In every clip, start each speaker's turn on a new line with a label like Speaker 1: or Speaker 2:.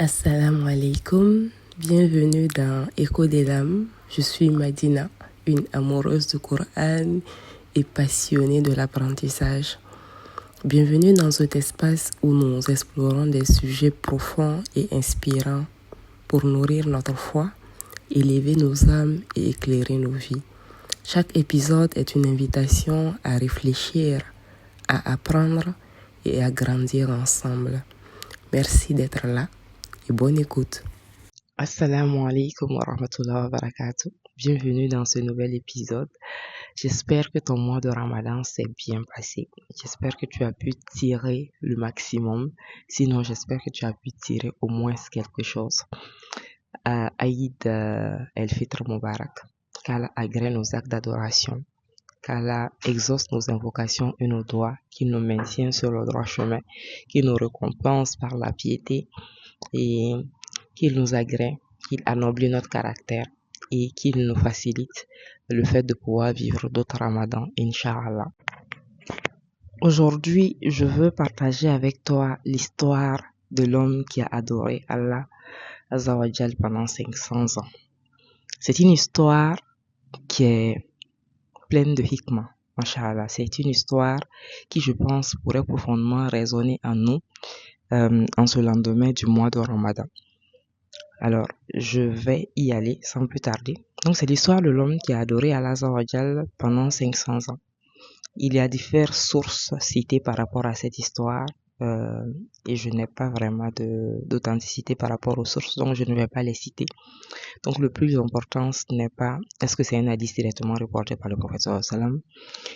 Speaker 1: Assalamu alaikum, bienvenue dans Écho des Dames. Je suis Madina, une amoureuse du Coran et passionnée de l'apprentissage. Bienvenue dans cet espace où nous explorons des sujets profonds et inspirants pour nourrir notre foi, élever nos âmes et éclairer nos vies. Chaque épisode est une invitation à réfléchir, à apprendre et à grandir ensemble. Merci d'être là et bonne écoute. Assalamu alaikum wa rahmatullahi wa barakatuh. Bienvenue dans ce nouvel épisode. J'espère que ton mois de Ramadan s'est bien passé. J'espère que tu as pu tirer le maximum. Sinon, j'espère que tu as pu tirer au moins quelque chose. Aïd el-Fitr Mubarak. Qu'Allah agrée nos actes d'adoration. Qu'Allah exauce nos invocations et nos doigts, qu'il nous maintient sur le droit chemin, qu'il nous récompense par la piété et qu'il nous agrée, qu'il anoblit notre caractère et qu'il nous facilite le fait de pouvoir vivre d'autres ramadans, Inch'Allah. Aujourd'hui, je veux partager avec toi l'histoire de l'homme qui a adoré Allah Azza wa Jal pendant 500 ans. C'est une histoire qui est pleine de hikmah, Masha'Allah. C'est une histoire qui, je pense, pourrait profondément résonner en nous en ce lendemain du mois de Ramadan. Alors, je vais y aller sans plus tarder. Donc, c'est l'histoire de l'homme qui a adoré Allah Azza wa Jal pendant 500 ans. Il y a diverses sources citées par rapport à cette histoire et je n'ai pas vraiment d'authenticité par rapport aux sources, donc je ne vais pas les citer. Donc, le plus important, ce n'est pas est-ce que c'est un hadith directement reporté par le prophète sallallahu alayhi wa sallam,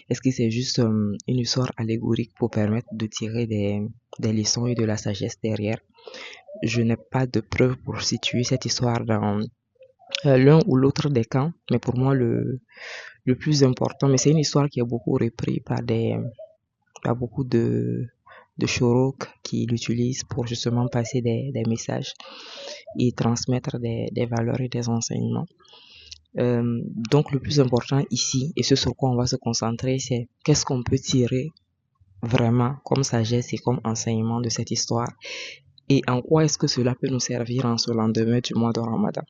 Speaker 1: est-ce que c'est juste une histoire allégorique pour permettre de tirer des leçons et de la sagesse derrière. Je n'ai pas de preuves pour situer cette histoire dans l'un ou l'autre des camps, mais pour moi le plus important, mais c'est une histoire qui est beaucoup reprise par beaucoup de shourouks qui l'utilisent pour justement passer des messages et transmettre des valeurs et des enseignements. Donc le plus important ici, et ce sur quoi on va se concentrer, c'est qu'est-ce qu'on peut tirer vraiment comme sagesse et comme enseignement de cette histoire, et en quoi est-ce que cela peut nous servir en ce lendemain du mois de Ramadan.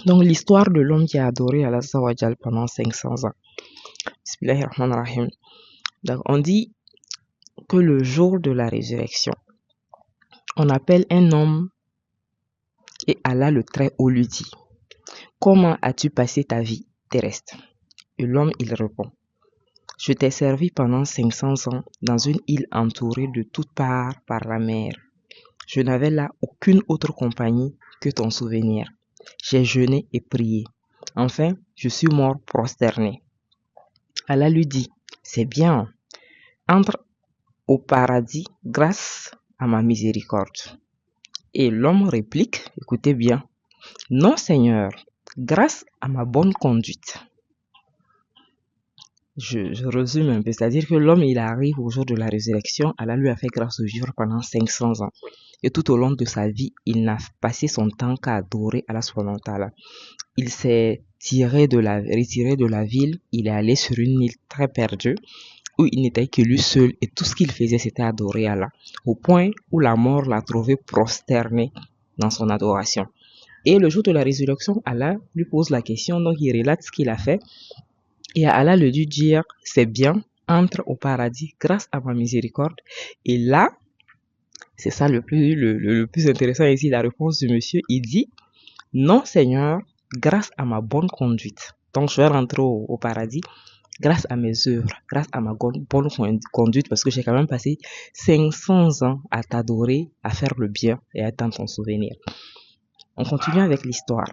Speaker 1: Donc l'histoire de l'homme qui a adoré Allah Azza wa Jal pendant 500 ans. Bismillahirrahmanirrahim. Donc on dit que le jour de la résurrection, on appelle un homme et Allah le Très-Haut lui dit: comment as-tu passé ta vie terrestre? Et l'homme il répond: je t'ai servi pendant 500 ans dans une île entourée de toutes parts par la mer. Je n'avais là aucune autre compagnie que ton souvenir. J'ai jeûné et prié. Enfin, je suis mort prosterné. Allah lui dit: c'est bien, entre au paradis grâce à ma miséricorde. Et l'homme réplique, écoutez bien: non Seigneur, grâce à ma bonne conduite. Je résume un peu, c'est-à-dire que l'homme il arrive au jour de la résurrection, Allah lui a fait grâce de vivre pendant 500 ans. Et tout au long de sa vie, il n'a passé son temps qu'à adorer Allah subhanahu wa ta'ala. Il s'est retiré de la ville, il est allé sur une île très perdue, où il n'était que lui seul, et tout ce qu'il faisait c'était adorer Allah, au point où la mort l'a trouvé prosterné dans son adoration. Et le jour de la résurrection, Allah lui pose la question, donc il relate ce qu'il a fait, et Allah lui dit dire: c'est bien, entre au paradis grâce à ma miséricorde. Et là, c'est ça le plus intéressant ici, la réponse du monsieur, il dit: non Seigneur, grâce à ma bonne conduite. Donc je vais rentrer au paradis grâce à mes œuvres, grâce à ma bonne conduite, parce que j'ai quand même passé 500 ans à t'adorer, à faire le bien et à être dans ton souvenir. On continue avec l'histoire.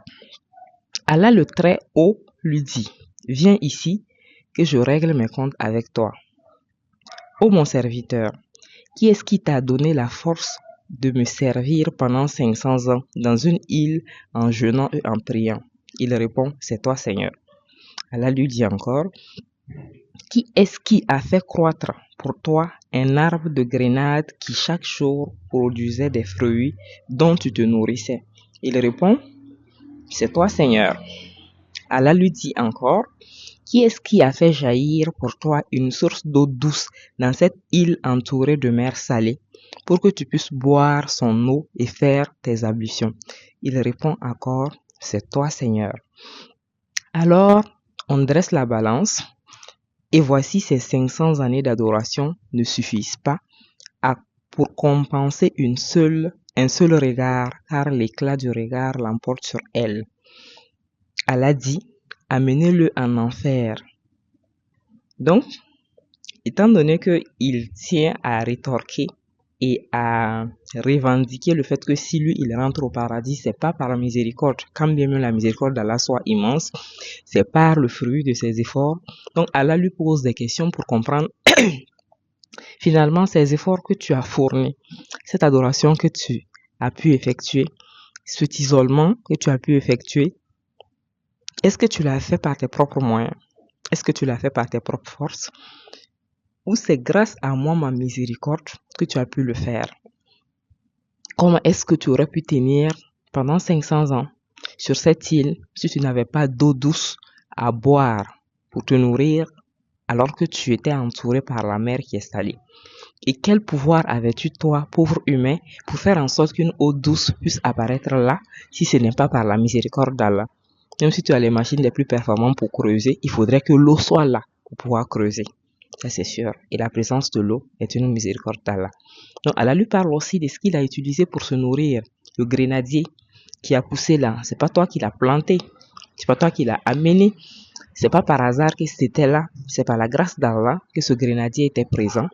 Speaker 1: Allah le Très-Haut lui dit: viens ici, que je règle mes comptes avec toi. Ô mon serviteur, qui est-ce qui t'a donné la force de me servir pendant 500 ans dans une île en jeûnant et en priant? Il répond: c'est toi Seigneur. Allah lui dit encore: qui est-ce qui a fait croître pour toi un arbre de grenade qui chaque jour produisait des fruits dont tu te nourrissais? Il répond: c'est toi Seigneur. Allah lui dit encore: Qui est-ce qui a fait jaillir pour toi une source d'eau douce dans cette île entourée de mer salée pour que tu puisses boire son eau et faire tes ablutions? Il répond encore, c'est toi, Seigneur. Alors, on dresse la balance et voici ces 500 années d'adoration ne suffisent pas pour compenser un seul regard, car l'éclat du regard l'emporte sur elle. Allah dit, amenez-le en enfer. Donc, étant donné qu'il tient à rétorquer et à revendiquer le fait que si lui il rentre au paradis, c'est pas par la miséricorde, quand bien même la miséricorde d'Allah soit immense, c'est par le fruit de ses efforts. Donc Allah lui pose des questions pour comprendre finalement ces efforts que tu as fournis, cette adoration que tu as pu effectuer, cet isolement que tu as pu effectuer, est-ce que tu l'as fait par tes propres moyens? Est-ce que tu l'as fait par tes propres forces? Ou c'est grâce à moi, ma miséricorde, que tu as pu le faire? Comment est-ce que tu aurais pu tenir pendant 500 ans sur cette île si tu n'avais pas d'eau douce à boire pour te nourrir alors que tu étais entouré par la mer qui est salée? Et quel pouvoir avais-tu, toi, pauvre humain, pour faire en sorte qu'une eau douce puisse apparaître là si ce n'est pas par la miséricorde d'Allah? Même si tu as les machines les plus performantes pour creuser, il faudrait que l'eau soit là pour pouvoir creuser. Ça, c'est sûr. Et la présence de l'eau est une miséricorde d'Allah. Donc, Allah lui parle aussi de ce qu'il a utilisé pour se nourrir. Le grenadier qui a poussé là, c'est pas toi qui l'as planté. C'est pas toi qui l'as amené. C'est pas par hasard que c'était là. C'est par la grâce d'Allah que ce grenadier était présent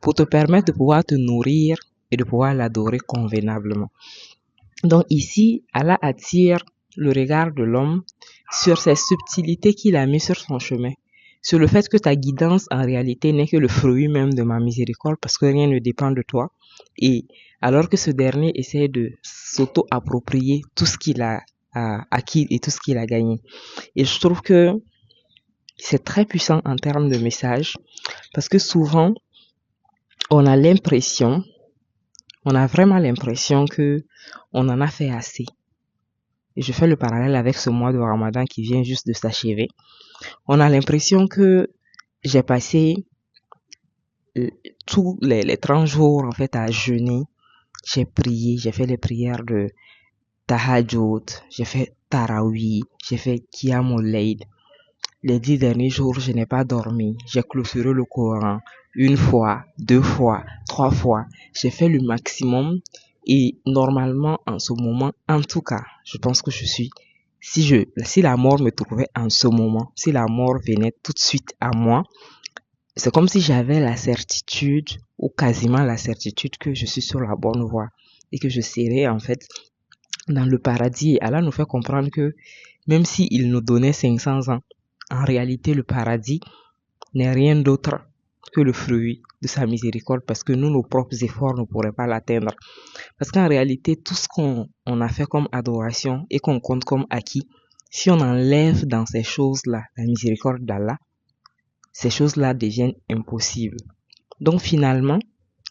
Speaker 1: pour te permettre de pouvoir te nourrir et de pouvoir l'adorer convenablement. Donc ici, Allah attire le regard de l'homme sur ces subtilités qu'il a mis sur son chemin, sur le fait que ta guidance en réalité n'est que le fruit même de ma miséricorde parce que rien ne dépend de toi. Et alors que ce dernier essaie de s'auto-approprier tout ce qu'il a acquis et tout ce qu'il a gagné. Et je trouve que c'est très puissant en termes de message parce que souvent, on a vraiment l'impression que on en a fait assez. Et je fais le parallèle avec ce mois de Ramadan qui vient juste de s'achever. On a l'impression que j'ai passé tous les 30 jours en fait à jeûner. J'ai prié, j'ai fait les prières de Tahajjud, j'ai fait Tarawih, j'ai fait Qiyamul Layl. Les 10 derniers jours, je n'ai pas dormi. J'ai clôturé le Coran 1 fois, 2 fois, 3 fois. J'ai fait le maximum et normalement en ce moment, en tout cas, je pense que si la mort me trouvait en ce moment, si la mort venait tout de suite à moi, c'est comme si j'avais la certitude ou quasiment la certitude que je suis sur la bonne voie et que je serai en fait dans le paradis. Et Allah nous fait comprendre que même s'il nous donnait 500 ans, en réalité, le paradis n'est rien d'autre que le fruit de sa miséricorde parce que nous, nos propres efforts ne pourraient pas l'atteindre. Parce qu'en réalité, tout ce qu'on a fait comme adoration et qu'on compte comme acquis, si on enlève dans ces choses-là la miséricorde d'Allah, ces choses-là deviennent impossibles. Donc finalement,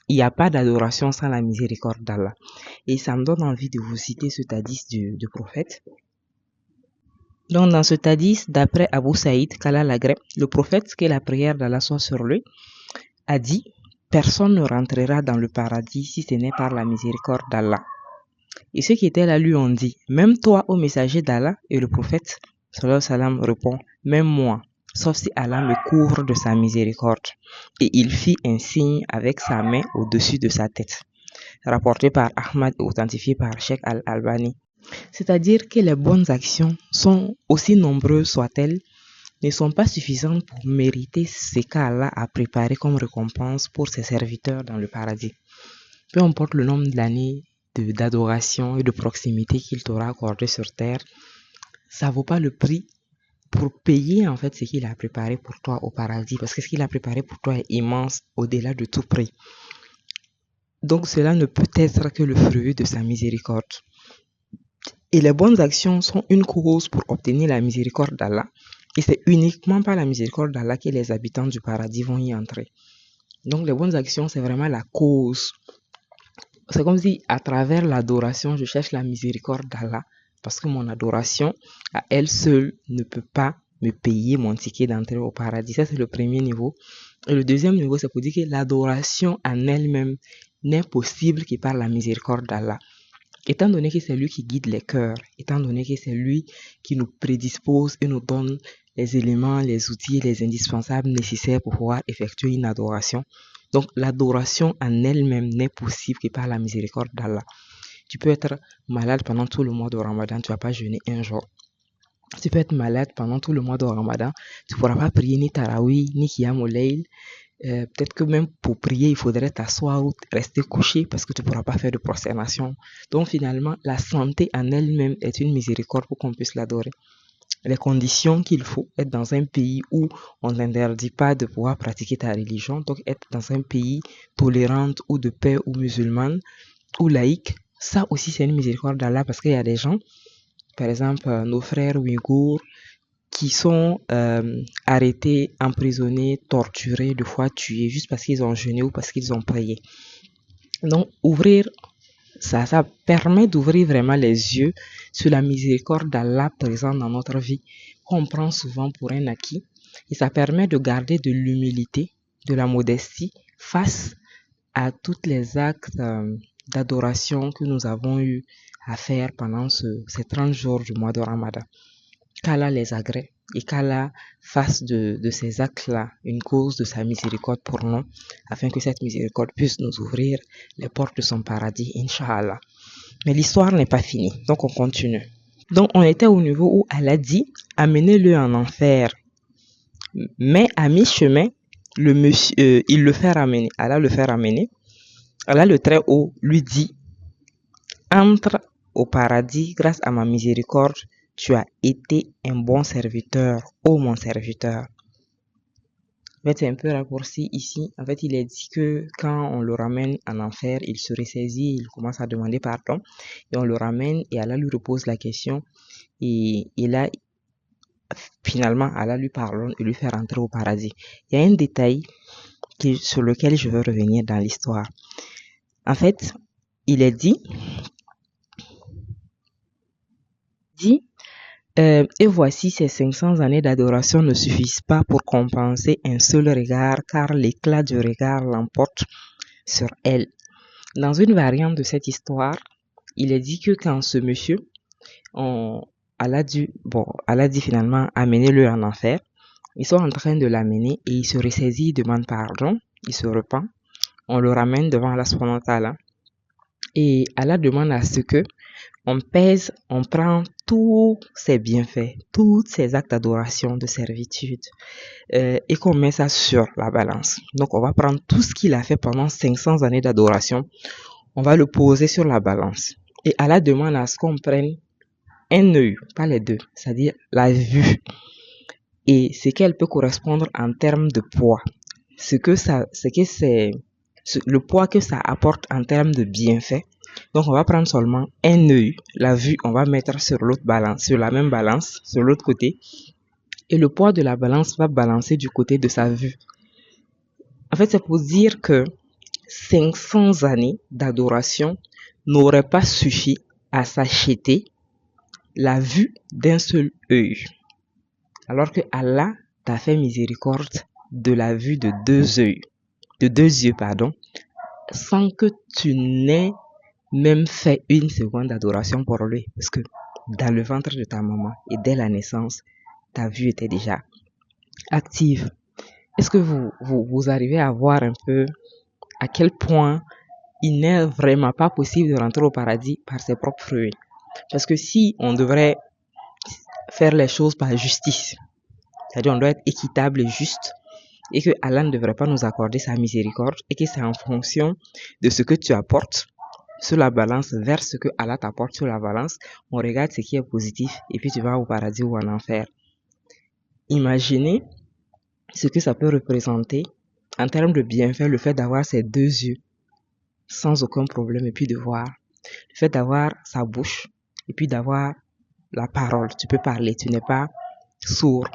Speaker 1: il n'y a pas d'adoration sans la miséricorde d'Allah. Et ça me donne envie de vous citer ce hadith du prophète. Donc dans ce hadith, d'après Abu Saïd, qu'Allah l'agrée, le prophète, que la prière d'Allah soit sur lui, a dit « Personne ne rentrera dans le paradis si ce n'est par la miséricorde d'Allah. » Et ceux qui étaient là lui ont dit « Même toi, ô messager d'Allah ?» Et le prophète, sallallahu alayhi wa sallam, répond « Même moi, sauf si Allah me couvre de sa miséricorde. » Et il fit un signe avec sa main au-dessus de sa tête. Rapporté par Ahmad et authentifié par Sheikh Al-Albani. C'est-à-dire que les bonnes actions, sont aussi nombreuses soient-elles, ne sont pas suffisantes pour mériter ce qu'Allah a préparé comme récompense pour ses serviteurs dans le paradis. Peu importe le nombre d'années d'adoration et de proximité qu'il t'aura accordé sur terre, ça vaut pas le prix pour payer en fait ce qu'il a préparé pour toi au paradis, parce que ce qu'il a préparé pour toi est immense au-delà de tout prix. Donc cela ne peut être que le fruit de sa miséricorde. Et les bonnes actions sont une cause pour obtenir la miséricorde d'Allah. Et c'est uniquement par la miséricorde d'Allah que les habitants du paradis vont y entrer. Donc les bonnes actions, c'est vraiment la cause. C'est comme si à travers l'adoration, je cherche la miséricorde d'Allah. Parce que mon adoration, à elle seule, ne peut pas me payer mon ticket d'entrée au paradis. Ça, c'est le premier niveau. Et le deuxième niveau, c'est pour dire que l'adoration en elle-même n'est possible que par la miséricorde d'Allah. Étant donné que c'est lui qui guide les cœurs, étant donné que c'est lui qui nous prédispose et nous donne les éléments, les outils, les indispensables nécessaires pour pouvoir effectuer une adoration. Donc, l'adoration en elle-même n'est possible que par la miséricorde d'Allah. Tu peux être malade pendant tout le mois de Ramadan, tu vas pas jeûner un jour. Tu peux être malade pendant tout le mois de Ramadan, tu pourras pas prier ni Tarawih, ni Qiyam al-Layl. Peut-être que même pour prier, il faudrait t'asseoir ou rester couché parce que tu ne pourras pas faire de prosternation. Donc finalement, la santé en elle-même est une miséricorde pour qu'on puisse l'adorer. Les conditions qu'il faut, être dans un pays où on n'interdit pas de pouvoir pratiquer ta religion, donc être dans un pays tolérant ou de paix ou musulmane ou laïque, ça aussi c'est une miséricorde d'Allah parce qu'il y a des gens, par exemple nos frères ouïghours, qui sont arrêtés, emprisonnés, torturés, de fois tués, juste parce qu'ils ont jeûné ou parce qu'ils ont prié. Donc, ça permet d'ouvrir vraiment les yeux sur la miséricorde d'Allah présente dans notre vie, qu'on prend souvent pour un acquis. Et ça permet de garder de l'humilité, de la modestie face à tous les actes d'adoration que nous avons eu à faire pendant ces 30 jours du mois de Ramadan. Qu'Allah les agrée et qu'Allah fasse de ces actes-là une cause de sa miséricorde pour nous, afin que cette miséricorde puisse nous ouvrir les portes de son paradis, Inch'Allah. Mais l'histoire n'est pas finie, donc on continue. Donc on était au niveau où Allah dit, amenez-le en enfer. Mais à mi-chemin, il le fait ramener. Allah le fait ramener. Allah le Très-Haut lui dit, entre au paradis grâce à ma miséricorde. Tu as été un bon serviteur, ô mon serviteur. En fait, c'est un peu raccourci ici. En fait, il est dit que quand on le ramène en enfer, il se ressaisit, il commence à demander pardon. Et on le ramène et Allah lui repose la question. Et là, finalement, Allah lui pardonne et lui fait rentrer au paradis. Il y a un détail sur lequel je veux revenir dans l'histoire. En fait, il est dit et voici ces 500 années d'adoration ne suffisent pas pour compenser un seul regard, car l'éclat du regard l'emporte sur elle. Dans une variante de cette histoire, il est dit que quand ce monsieur, Allah dit finalement amenez-le en enfer, ils sont en train de l'amener et il se ressaisit, il demande pardon, il se repent, on le ramène devant Allah subhanahu wa ta'ala et Allah demande à ce que on pèse, on prend tous ses bienfaits, tous ses actes d'adoration, de servitude, et qu'on met ça sur la balance. Donc, on va prendre tout ce qu'il a fait pendant 500 années d'adoration, on va le poser sur la balance. Et Allah demande à ce qu'on prenne un œil, pas les deux, c'est-à-dire la vue, et ce qu'elle peut correspondre en termes de poids, le poids que ça apporte en termes de bienfaits. Donc, on va prendre seulement un œil, la vue, on va mettre sur l'autre balance, sur la même balance, sur l'autre côté. Et le poids de la balance va balancer du côté de sa vue. En fait, c'est pour dire que 500 années d'adoration n'auraient pas suffi à s'acheter la vue d'un seul œil. Alors que Allah t'a fait miséricorde de la vue de deux yeux, sans que tu n'aies même fait une seconde d'adoration pour lui, parce que dans le ventre de ta maman et dès la naissance, ta vue était déjà active. Est-ce que vous arrivez à voir un peu à quel point il n'est vraiment pas possible de rentrer au paradis par ses propres fruits? Parce que si on devrait faire les choses par justice, c'est-à-dire on doit être équitable et juste, et que Allah ne devrait pas nous accorder sa miséricorde, et que c'est en fonction de ce que tu apportes sur la balance vers ce que Allah t'apporte sur la balance, on regarde ce qui est positif et puis tu vas au paradis ou en enfer. Imaginez ce que ça peut représenter en termes de bienfait, le fait d'avoir ses deux yeux sans aucun problème et puis de voir, le fait d'avoir sa bouche et puis d'avoir la parole, tu peux parler, tu n'es pas sourd,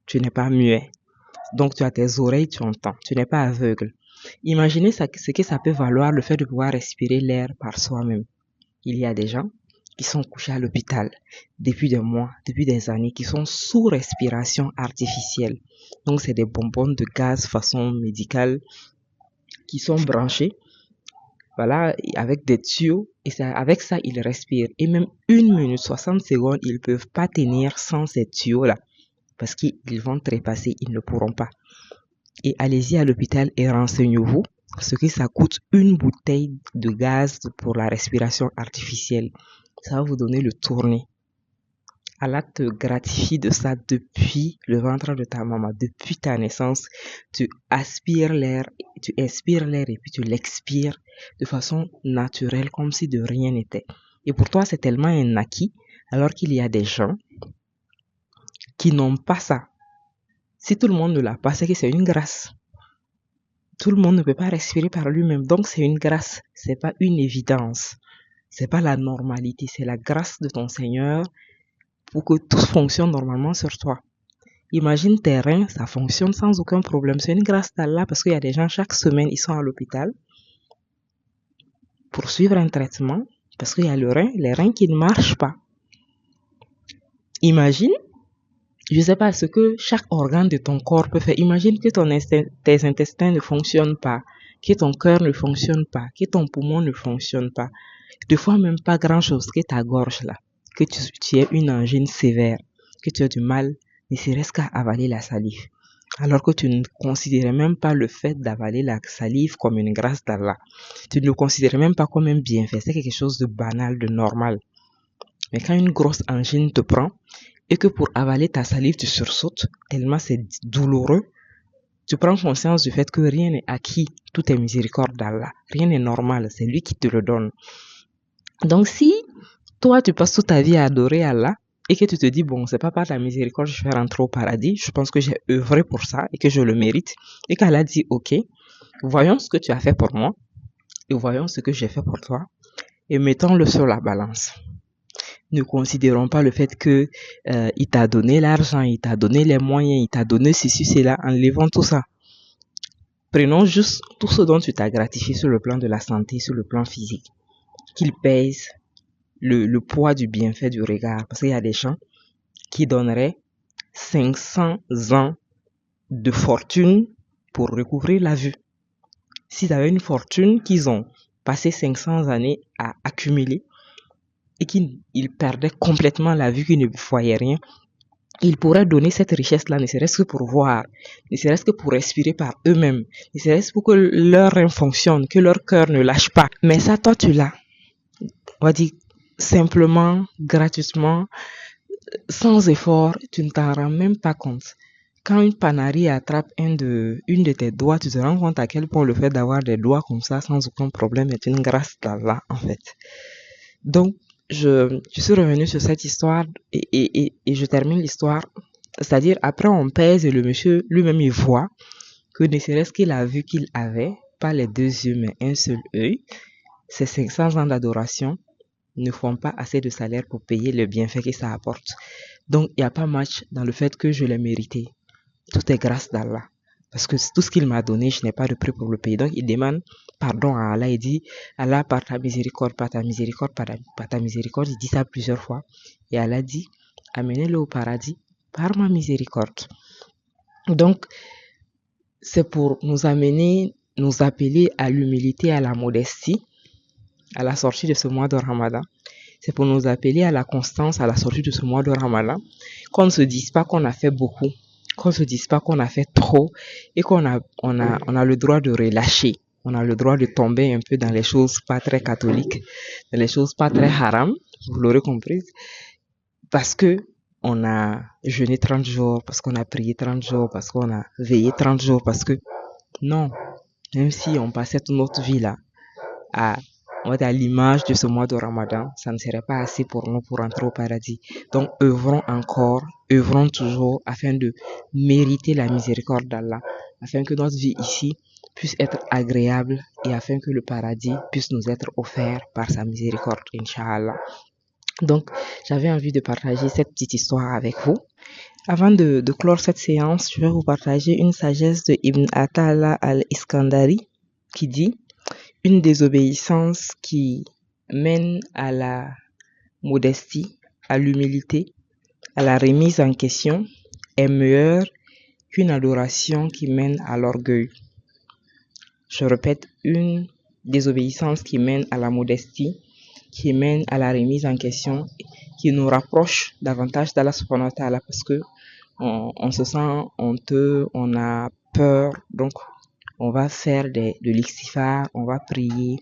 Speaker 1: tu n'es pas muet, donc tu as tes oreilles, tu entends, tu n'es pas aveugle. Imaginez ce que ça peut valoir, le fait de pouvoir respirer l'air par soi-même. Il y a des gens qui sont couchés à l'hôpital depuis des mois, depuis des années, qui sont sous respiration artificielle. Donc, c'est des bonbonnes de gaz façon médicale qui sont branchés, voilà, avec des tuyaux, et avec ça, ils respirent. Et même 1 minute, 60 secondes, ils ne peuvent pas tenir sans ces tuyaux-là, parce qu'ils vont trépasser, ils ne pourront pas. Et allez-y à l'hôpital et renseignez-vous, ce que ça coûte une bouteille de gaz pour la respiration artificielle. Ça va vous donner le tournis. Allah te gratifie de ça depuis le ventre de ta maman, depuis ta naissance. Tu aspires l'air, tu inspires l'air et puis tu l'expires de façon naturelle, comme si de rien n'était. Et pour toi, c'est tellement un acquis, alors qu'il y a des gens qui n'ont pas ça. Si tout le monde ne l'a pas, c'est que c'est une grâce. Tout le monde ne peut pas respirer par lui-même, donc c'est une grâce. C'est pas une évidence. C'est pas la normalité, c'est la grâce de ton Seigneur pour que tout fonctionne normalement sur toi. Imagine tes reins, ça fonctionne sans aucun problème. C'est une grâce d'Allah parce qu'il y a des gens, chaque semaine, ils sont à l'hôpital pour suivre un traitement parce qu'il y a les reins qui ne marchent pas. Imagine, je ne sais pas ce que chaque organe de ton corps peut faire. Imagine que tes intestins ne fonctionnent pas, que ton cœur ne fonctionne pas, que ton poumon ne fonctionne pas. Des fois, même pas grand-chose, que ta gorge là, que tu aies une angine sévère, que tu as du mal, ne serait-ce qu'à avaler la salive. Alors que tu ne considérais même pas le fait d'avaler la salive comme une grâce d'Allah. Tu ne le considérais même pas comme un bienfait. C'est quelque chose de banal, de normal. Mais quand une grosse angine te prend et que pour avaler ta salive, tu sursautes, tellement c'est douloureux, tu prends conscience du fait que rien n'est acquis, tout est miséricorde d'Allah. Rien n'est normal, c'est lui qui te le donne. Donc si toi tu passes toute ta vie à adorer Allah et que tu te dis bon c'est pas par la miséricorde que je vais rentrer au paradis, je pense que j'ai œuvré pour ça et que je le mérite, et qu'Allah dit ok, voyons ce que tu as fait pour moi et voyons ce que j'ai fait pour toi et mettons-le sur la balance. Ne considérons pas le fait que il t'a donné l'argent, il t'a donné les moyens, il t'a donné ceci, cela, enlevons tout ça. Prenons juste tout ce dont tu t'as gratifié sur le plan de la santé, sur le plan physique, qu'il pèse le poids du bienfait du regard. Parce qu'il y a des gens qui donneraient 500 ans de fortune pour recouvrir la vue. S'ils avaient une fortune qu'ils ont passé 500 années à accumuler et qu'ils perdaient complètement la vue, qu'ils ne voyaient rien, ils pourraient donner cette richesse-là, ne serait-ce que pour voir, ne serait-ce que pour respirer par eux-mêmes, ne serait-ce pour que leur rein fonctionne, que leur cœur ne lâche pas. Mais ça, toi, tu l'as. On va dire simplement, gratuitement, sans effort, tu ne t'en rends même pas compte. Quand une panarie attrape une de tes doigts, tu te rends compte à quel point le fait d'avoir des doigts comme ça sans aucun problème est une grâce d'Allah, en fait. Donc, je suis revenue sur cette histoire et je termine l'histoire. C'est-à-dire, après on pèse et le monsieur lui-même il voit que ne serait-ce que la vue qu'il avait, pas les deux yeux mais un seul œil, ces 500 ans d'adoration ne font pas assez de salaire pour payer le bienfait que ça apporte. Donc, il n'y a pas match dans le fait que je l'ai mérité. Tout est grâce d'Allah. Parce que tout ce qu'il m'a donné, je n'ai pas de prix pour le payer. Donc, il demande pardon à Allah. Il dit, Allah, par ta miséricorde, par ta miséricorde, par ta miséricorde. Il dit ça plusieurs fois. Et Allah dit, amenez-le au paradis par ma miséricorde. Donc, c'est pour nous amener, nous appeler à l'humilité, à la modestie, à la sortie de ce mois de Ramadan. C'est pour nous appeler à la constance à la sortie de ce mois de Ramadan. Qu'on ne se dise pas qu'on a fait beaucoup, qu'on ne se dise pas qu'on a fait trop et qu'on a le droit de relâcher. On a le droit de tomber un peu dans les choses pas très catholiques, dans les choses pas très haram, vous l'aurez compris, parce que on a jeûné 30 jours, parce qu'on a prié 30 jours, parce qu'on a veillé 30 jours, parce que non, même si on passait toute notre vie là à l'image de ce mois de Ramadan, ça ne serait pas assez pour nous pour entrer au paradis. Donc, œuvrons encore, œuvrons toujours afin de mériter la miséricorde d'Allah, afin que notre vie ici puisse être agréable et afin que le paradis puisse nous être offert par sa miséricorde, Inch'Allah. Donc, j'avais envie de partager cette petite histoire avec vous. Avant de clore cette séance, je vais vous partager une sagesse de Ibn Atala al-Iskandari qui dit: une désobéissance qui mène à la modestie, à l'humilité, à la remise en question est meilleure qu'une adoration qui mène à l'orgueil. Je répète, une désobéissance qui mène à la modestie, qui mène à la remise en question, qui nous rapproche davantage d'Allah subhanahu wa ta'ala parce que on se sent honteux, on a peur, donc on va faire de l'istighfar, on va prier,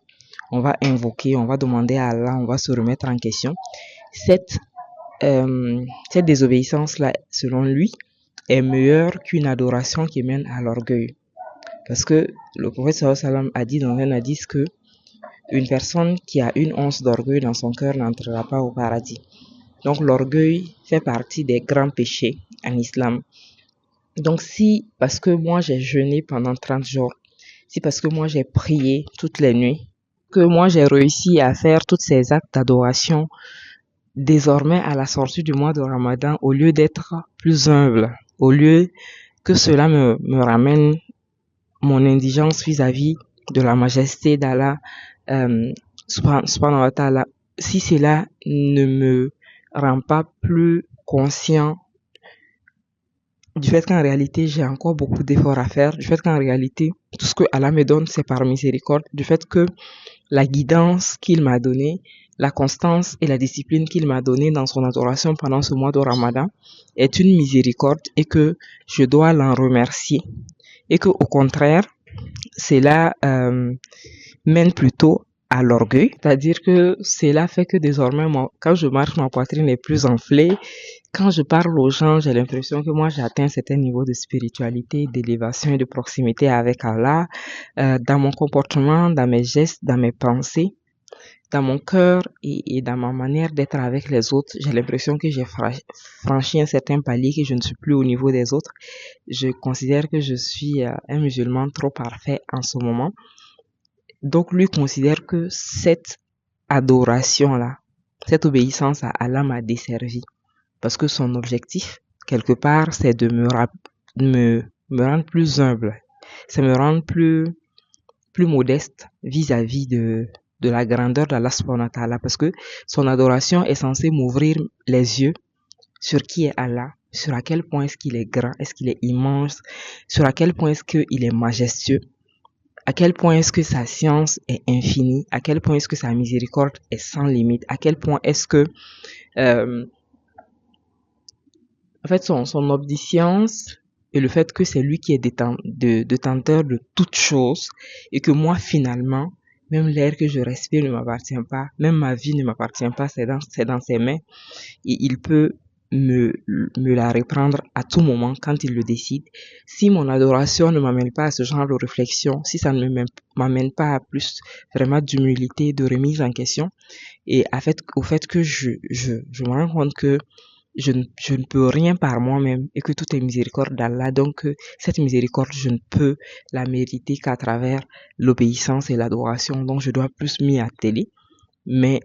Speaker 1: on va invoquer, on va demander à Allah, on va se remettre en question. Cette désobéissance-là, selon lui, est meilleure qu'une adoration qui mène à l'orgueil. Parce que le prophète sallallahu alayhi wa sallam a dit dans un hadith que une personne qui a une once d'orgueil dans son cœur n'entrera pas au paradis. Donc l'orgueil fait partie des grands péchés en islam. Donc si, parce que moi j'ai jeûné pendant 30 jours, si parce que moi j'ai prié toutes les nuits, que moi j'ai réussi à faire tous ces actes d'adoration, désormais à la sortie du mois de Ramadan, au lieu d'être plus humble, au lieu que cela me ramène mon indigence vis-à-vis de la majesté d'Allah, subhanahu wa ta'ala, si cela ne me rend pas plus conscient du fait qu'en réalité j'ai encore beaucoup d'efforts à faire, du fait qu'en réalité tout ce que Allah me donne c'est par miséricorde, du fait que la guidance qu'il m'a donnée, la constance et la discipline qu'il m'a donnée dans son adoration pendant ce mois de Ramadan est une miséricorde et que je dois l'en remercier et que au contraire cela mène plutôt à l'orgueil, c'est-à-dire que cela fait que désormais, moi, quand je marche, ma poitrine est plus enflée. Quand je parle aux gens, j'ai l'impression que moi, j'ai atteint un certain niveau de spiritualité, d'élévation et de proximité avec Allah, dans mon comportement, dans mes gestes, dans mes pensées, dans mon cœur et dans ma manière d'être avec les autres. J'ai l'impression que j'ai franchi un certain palier, que je ne suis plus au niveau des autres. Je considère que je suis un musulman trop parfait en ce moment. Donc, lui considère que cette adoration-là, cette obéissance à Allah m'a desservi. Parce que son objectif, quelque part, c'est de me rendre plus humble. C'est me rendre plus modeste vis-à-vis de la grandeur d'Allah subhanahu wa ta'ala. Parce que son adoration est censée m'ouvrir les yeux sur qui est Allah, sur à quel point est-ce qu'il est grand, est-ce qu'il est immense, sur à quel point est-ce qu'il est majestueux. À quel point est-ce que sa science est infinie, à quel point est-ce que sa miséricorde est sans limite, à quel point est-ce que en fait son omniscience et le fait que c'est lui qui est détenteur de toutes choses et que moi finalement même l'air que je respire ne m'appartient pas, même ma vie ne m'appartient pas, c'est dans ses mains et il peut me la reprendre à tout moment quand il le décide. Si mon adoration ne m'amène pas à ce genre de réflexion, si ça ne m'amène pas à plus vraiment d'humilité, de remise en question, et au fait que je me rends compte que je ne peux rien par moi-même et que tout est miséricorde d'Allah, donc cette miséricorde, je ne peux la mériter qu'à travers l'obéissance et l'adoration, donc je dois plus m'y atteler. Mais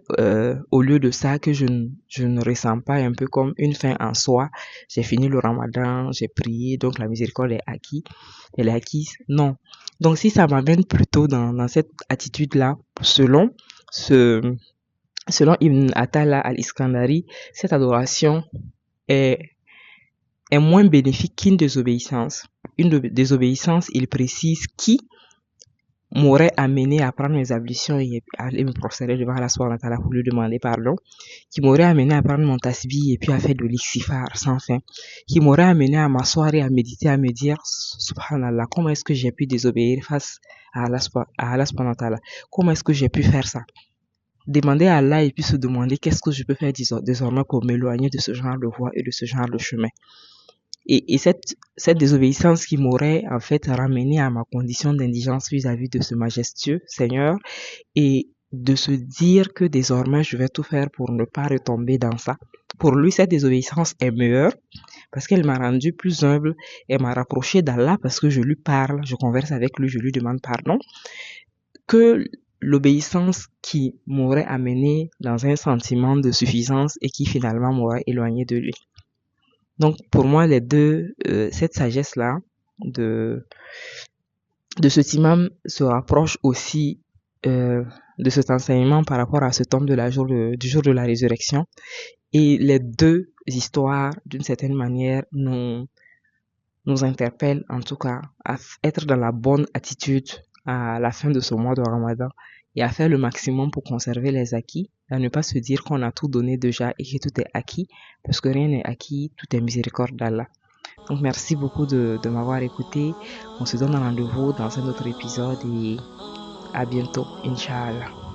Speaker 1: au lieu de ça, que je ne ressens pas un peu comme une fin en soi. J'ai fini le Ramadan, j'ai prié, donc la miséricorde est acquise. Elle est acquise. Non. Donc si ça m'amène plutôt dans cette attitude-là, selon Ibn Atala al-Iskandari, cette adoration est moins bénéfique qu'une désobéissance. Une désobéissance, il précise qui m'aurait amené à prendre mes ablutions et à aller me prosterner devant Allah subhanahu wa ta'ala pour lui demander pardon, qui m'aurait amené à prendre mon tasbih et puis à faire de l'istighfar sans fin, qui m'aurait amené à m'asseoir et à méditer, à me dire subhanallah, comment est-ce que j'ai pu désobéir face à Allah subhanahu wa ta'ala, comment est-ce que j'ai pu faire ça, demander à Allah et puis se demander qu'est-ce que je peux faire désormais pour m'éloigner de ce genre de voie et de ce genre de chemin. Et cette désobéissance qui m'aurait en fait ramené à ma condition d'indigence vis-à-vis de ce majestueux Seigneur et de se dire que désormais je vais tout faire pour ne pas retomber dans ça. Pour lui, cette désobéissance est meilleure parce qu'elle m'a rendu plus humble, elle m'a rapproché d'Allah parce que je lui parle, je converse avec lui, je lui demande pardon, que l'obéissance qui m'aurait amené dans un sentiment de suffisance et qui finalement m'aurait éloigné de lui. Donc pour moi les deux, cette sagesse là de cet imam se rapproche aussi de cet enseignement par rapport à ce tombe du jour de la résurrection. Et les deux histoires, d'une certaine manière, nous interpellent en tout cas à être dans la bonne attitude à la fin de ce mois de Ramadan et à faire le maximum pour conserver les acquis, à ne pas se dire qu'on a tout donné déjà et que tout est acquis, parce que rien n'est acquis, tout est miséricorde d'Allah. Donc merci beaucoup de m'avoir écouté. On se donne rendez-vous dans un autre épisode et à bientôt, Inch'Allah.